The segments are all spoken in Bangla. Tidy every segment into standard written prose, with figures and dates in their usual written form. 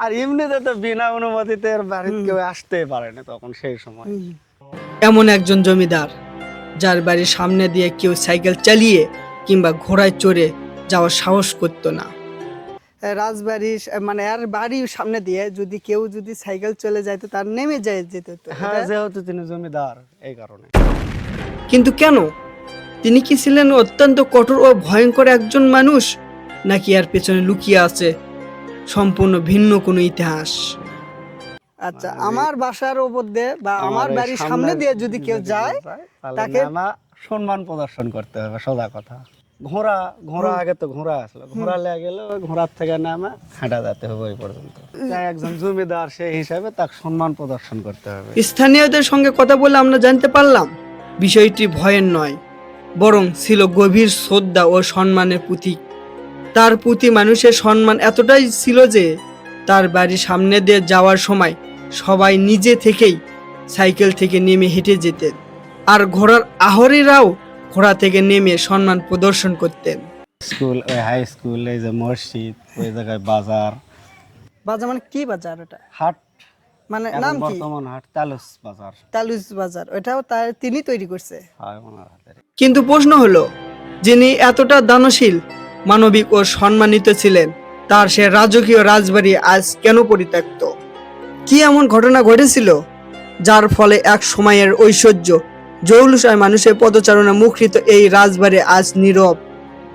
আর এমনিতে তো বিনা অনুমতিতে এর বাড়িতে কেউ আসতেই পারে না তখন সেই সময়। এমন একজন জমিদার যার বাড়ির সামনে দিয়ে কেউ সাইকেল চালিয়ে কিংবা ঘোড়ায় চড়ে যাওয়ার সাহস করতো না। রাজবাড়ি মানে আর বাড়ির সামনে দিয়ে যদি কেউ যদি সাইকেল চলে যাইতো তার নেমে যেত তো। হ্যাঁ, যেহেতু তিনি জমিদার এই কারণে। কিন্তু কেন? তিনি কি ছিলেন অত্যন্ত কঠোর ও ভয়ঙ্কর একজন মানুষ, নাকি এর পেছনে লুকিয়ে আছে সম্পূর্ণ ভিন্ন কোনো ইতিহাস? আচ্ছা, আমার বাসার উপর দিয়ে বা আমার এই বাড়ির সামনে দিয়ে যদি কেউ যায় তাহলে তাকে নামা সম্মান প্রদর্শন করতে হবে, সোজা কথা। ঘোড়া আগে তো ঘোড়া আসলো, ঘোড়া লেগে গেলে ওই ঘোড়ার থেকে নামা হাঁটা যেতে হবে ওই পর্যন্ত। তাই একজন জমিদার সেই হিসাবে তাকে সম্মান প্রদর্শন করতে হবে। স্থানীয়দের সঙ্গে কথা বলে আমরা জানতে পারলাম বিষয়টি ভয়ের নয়, বরং ছিল গভীর শ্রদ্ধা ও সম্মানের প্রতীক। তার প্রতি মানুষের সম্মান এতটাই ছিল যে তার বাড়ির সামনে দিয়ে যাওয়ার সময় সবাই নিজে থেকেই সাইকেল থেকে নেমে হেঁটে যেতেন, আর ঘোড়ার আহরিরাও ঘোড়া থেকে নেমে সম্মান প্রদর্শন করতেন। স্কুল, ওই হাই স্কুল, এই যে মসজিদ, ওই জায়গায় বাজার। বাজার মানে কি বাজার? ওটা হাট মানে এখন নাম কি? বর্তমান হাট তালুস বাজার। তালুস বাজার, ওটাও তিনি তৈরি করছে। হয় ওনার হাতের। কিন্তু প্রশ্ন হলো, যিনি এতটা দানশীল, মানবিক ও সম্মানিত ছিলেন, তার সে রাজকীয় রাজবাড়ি আজ কেন পরিত্যক্ত? কি এমন ঘটনা ঘটেছিল যার ফলে এক সময়ের ঐশ্বর্য, জৌলুসায় মানুষের পদচারণা মুখরিত এই রাজবাড়ি আজ নীরব,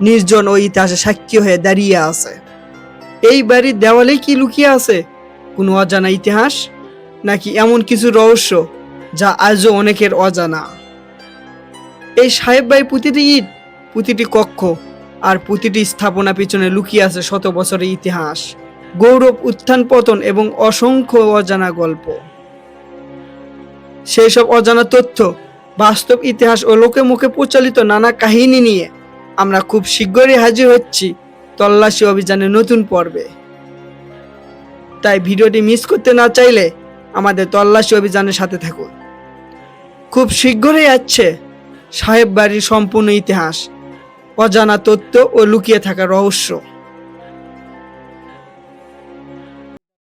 নির্জন ও ইতিহাসে সাক্ষী হয়ে দাঁড়িয়ে আছে? এই বাড়ির দেওয়ালে কি লুকিয়ে আছে কোনো অজানা ইতিহাস, নাকি এমন কিছু রহস্য যা আজও অনেকের অজানা? এই সাহেব বাড়ির প্রতিটি ইট, প্রতিটি কক্ষ আর প্রতিটি স্থাপনা পিছনে লুকিয়ে আছে শত বছরের ইতিহাস, গৌরব, উত্থান পতন এবং অসংখ্য অজানা গল্প। সেই সব অজানা তথ্য, বাস্তব ইতিহাস ও লোকে মুখে প্রচলিত নানা কাহিনী নিয়ে আমরা খুব শীঘ্রই হাজির হচ্ছি তল্লাশি অভিযানের নতুন পর্বে। তাই ভিডিওটি মিস করতে না চাইলে আমাদের তল্লাশি অভিযানের সাথে থাকুন। খুব শীঘ্রই আসছে সাহেব বাড়ির সম্পূর্ণ ইতিহাস, অজানা তথ্য ও লুকিয়ে থাকা রহস্য।